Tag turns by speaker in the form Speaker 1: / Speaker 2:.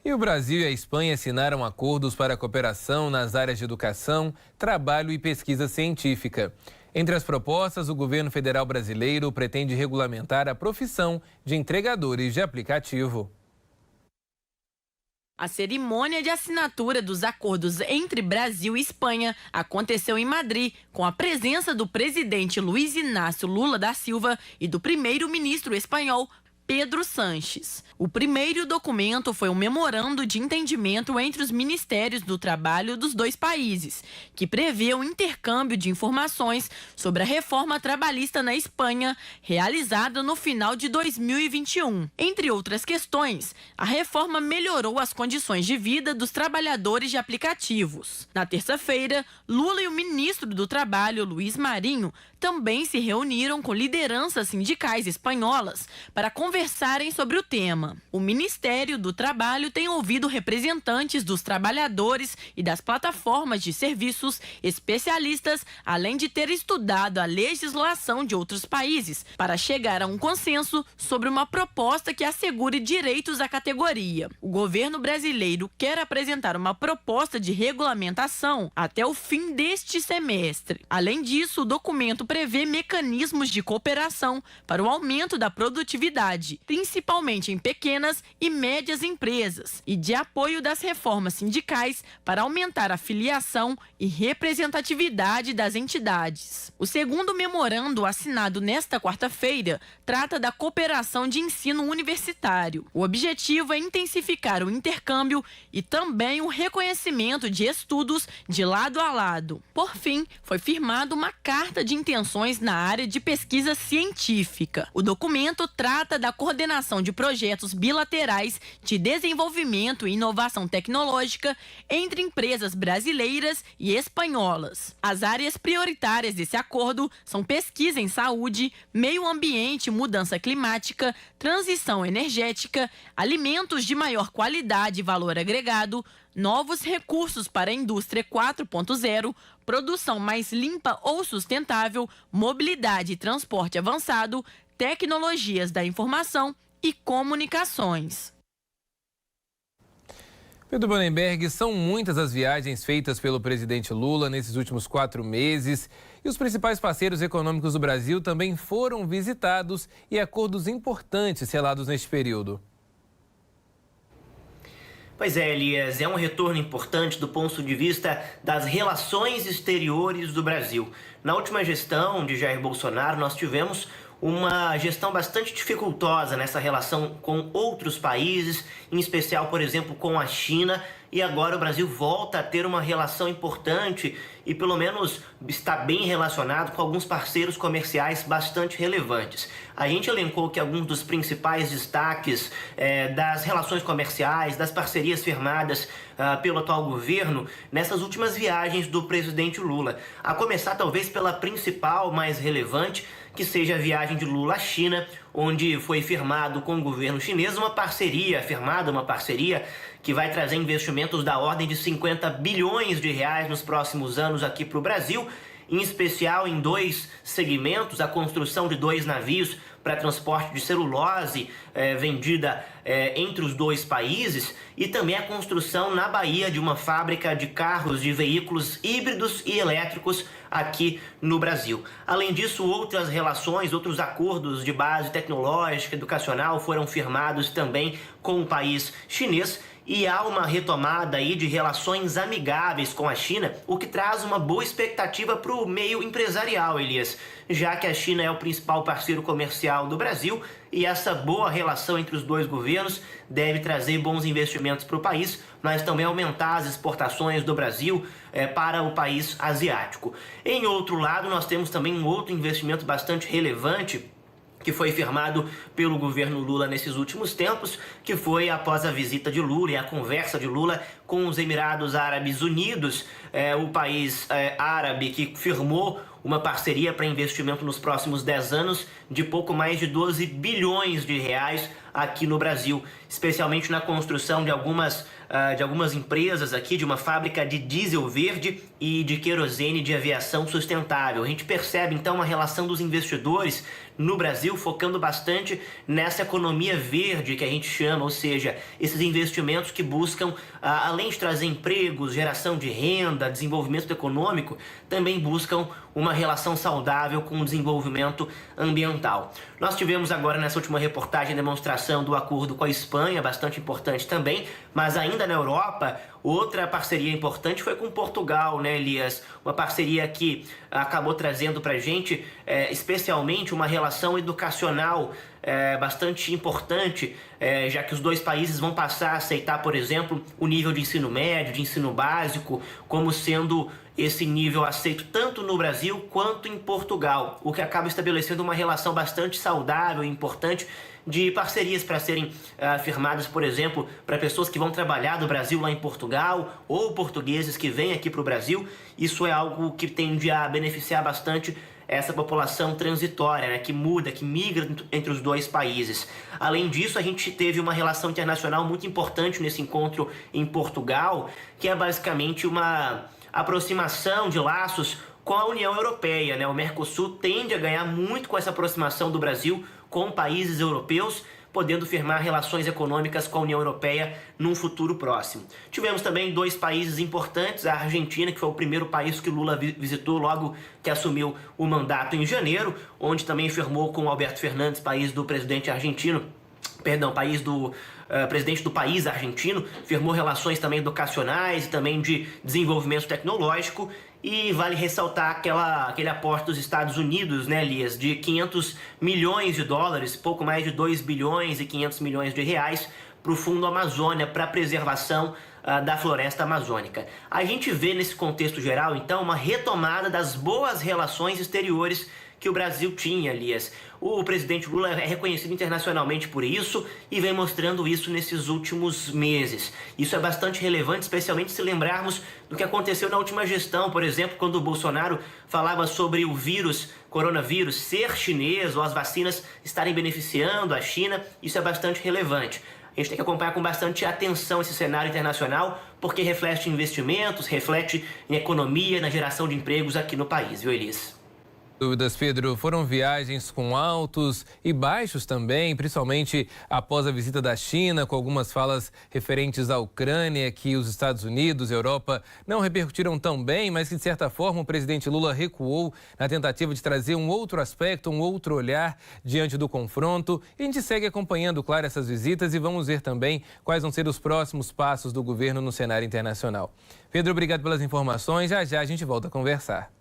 Speaker 1: E o Brasil e a Espanha assinaram acordos para a cooperação nas áreas de educação, trabalho e pesquisa científica. Entre as propostas, o governo federal brasileiro pretende regulamentar a profissão de entregadores de aplicativo.
Speaker 2: A cerimônia de assinatura dos acordos entre Brasil e Espanha aconteceu em Madrid, com a presença do presidente Luiz Inácio Lula da Silva e do primeiro-ministro espanhol Pedro Sánchez. O primeiro documento foi um memorando de entendimento entre os ministérios do trabalho dos dois países, que prevê o intercâmbio de informações sobre a reforma trabalhista na Espanha, realizada no final de 2021. Entre outras questões, a reforma melhorou as condições de vida dos trabalhadores de aplicativos. Na terça-feira, Lula e o ministro do Trabalho, Luiz Marinho, também se reuniram com lideranças sindicais espanholas para conversarem sobre o tema. O Ministério do Trabalho tem ouvido representantes dos trabalhadores e das plataformas de serviços, especialistas, além de ter estudado a legislação de outros países para chegar a um consenso sobre uma proposta que assegure direitos à categoria. O governo brasileiro quer apresentar uma proposta de regulamentação até o fim deste semestre. Além disso, o documento prevê mecanismos de cooperação para o aumento da produtividade, principalmente em pequenas e médias empresas, e de apoio das reformas sindicais para aumentar a filiação e representatividade das entidades. O segundo memorando assinado nesta quarta-feira trata da cooperação de ensino universitário. O objetivo é intensificar o intercâmbio e também o reconhecimento de estudos de lado a lado. Por fim, foi firmada uma carta de intenções na área de pesquisa científica. O documento trata da coordenação de projetos bilaterais de desenvolvimento e inovação tecnológica entre empresas brasileiras e espanholas. As áreas prioritárias desse acordo são pesquisa em saúde, meio ambiente e mudança climática, transição energética, alimentos de maior qualidade e valor agregado, novos recursos para a indústria 4.0, produção mais limpa ou sustentável, mobilidade e transporte avançado, tecnologias da informação e comunicações.
Speaker 1: Pedro Banenberg, são muitas as viagens feitas pelo presidente Lula nesses últimos 4 meses e os principais parceiros econômicos do Brasil também foram visitados e acordos importantes selados neste período.
Speaker 3: Pois é, Elias, é um retorno importante do ponto de vista das relações exteriores do Brasil. Na última gestão de Jair Bolsonaro, nós tivemos uma gestão bastante dificultosa nessa relação com outros países, em especial, por exemplo, com a China, e agora o Brasil volta a ter uma relação importante e pelo menos está bem relacionado com alguns parceiros comerciais bastante relevantes. A gente elencou que alguns dos principais destaques das relações comerciais, das parcerias firmadas pelo atual governo nessas últimas viagens do presidente Lula. A começar talvez pela principal, mais relevante, que seja a viagem de Lula à China, onde foi firmado com o governo chinês uma parceria que vai trazer investimentos da ordem de 50 bilhões de reais nos próximos anos aqui para o Brasil, em especial em 2 segmentos, a construção de 2 navios para transporte de celulose vendida entre os 2 países e também a construção na Bahia de uma fábrica de carros de veículos híbridos e elétricos aqui no Brasil. Além disso, outras relações, outros acordos de base tecnológica, educacional foram firmados também com o país chinês. E há uma retomada aí de relações amigáveis com a China, o que traz uma boa expectativa para o meio empresarial, Elias, já que a China é o principal parceiro comercial do Brasil e essa boa relação entre os 2 governos deve trazer bons investimentos para o país, mas também aumentar as exportações do Brasil para o país asiático. Em outro lado, nós temos também um outro investimento bastante relevante que foi firmado pelo governo Lula nesses últimos tempos, que foi após a visita de Lula e a conversa de Lula com os Emirados Árabes Unidos, o país árabe que firmou uma parceria para investimento nos próximos 10 anos de pouco mais de 12 bilhões de reais aqui no Brasil, especialmente na construção de algumas empresas aqui, de uma fábrica de diesel verde e de querosene de aviação sustentável. A gente percebe então uma relação dos investidores no Brasil focando bastante nessa economia verde que a gente chama, ou seja, esses investimentos que buscam, além de trazer empregos, geração de renda, desenvolvimento econômico, também buscam uma relação saudável com o desenvolvimento ambiental. Nós tivemos agora nessa última reportagem a demonstração do acordo com a Espanha, bastante importante também, mas ainda na Europa, outra parceria importante foi com Portugal, né, Elias? Uma parceria que acabou trazendo para a gente, especialmente, uma relação educacional bastante importante, já que os dois países vão passar a aceitar, por exemplo, o nível de ensino médio, de ensino básico, como sendo esse nível aceito tanto no Brasil quanto em Portugal, o que acaba estabelecendo uma relação bastante saudável e importante de parcerias para serem firmadas, por exemplo, para pessoas que vão trabalhar do Brasil lá em Portugal ou portugueses que vêm aqui para o Brasil. Isso é algo que tende a beneficiar bastante essa população transitória, né, que muda, que migra entre os dois países. Além disso, a gente teve uma relação internacional muito importante nesse encontro em Portugal, que é basicamente uma aproximação de laços com a União Europeia, né? O Mercosul tende a ganhar muito com essa aproximação do Brasil com países europeus, podendo firmar relações econômicas com a União Europeia num futuro próximo. Tivemos também dois países importantes, a Argentina, que foi o primeiro país que Lula visitou logo que assumiu o mandato em janeiro, onde também firmou com Alberto Fernandes, país do presidente do país argentino, firmou relações também educacionais e também de desenvolvimento tecnológico. E vale ressaltar aquele aporte dos Estados Unidos, né, Elias, de 500 milhões de dólares, pouco mais de 2 bilhões e 500 milhões de reais, para o Fundo Amazônia, para a preservação da floresta amazônica. A gente vê nesse contexto geral, então, uma retomada das boas relações exteriores que o Brasil tinha, Elias. O presidente Lula é reconhecido internacionalmente por isso e vem mostrando isso nesses últimos meses. Isso é bastante relevante, especialmente se lembrarmos do que aconteceu na última gestão, por exemplo, quando o Bolsonaro falava sobre o coronavírus, ser chinês ou as vacinas estarem beneficiando a China. Isso é bastante relevante. A gente tem que acompanhar com bastante atenção esse cenário internacional, porque reflete em investimentos, reflete em economia, na geração de empregos aqui no país, viu, Elis?
Speaker 1: Dúvidas, Pedro, foram viagens com altos e baixos também, principalmente após a visita da China, com algumas falas referentes à Ucrânia, que os Estados Unidos e a Europa não repercutiram tão bem, mas que, de certa forma, o presidente Lula recuou na tentativa de trazer um outro aspecto, um outro olhar diante do confronto. E a gente segue acompanhando, claro, essas visitas e vamos ver também quais vão ser os próximos passos do governo no cenário internacional. Pedro, obrigado pelas informações. Já já a gente volta a conversar.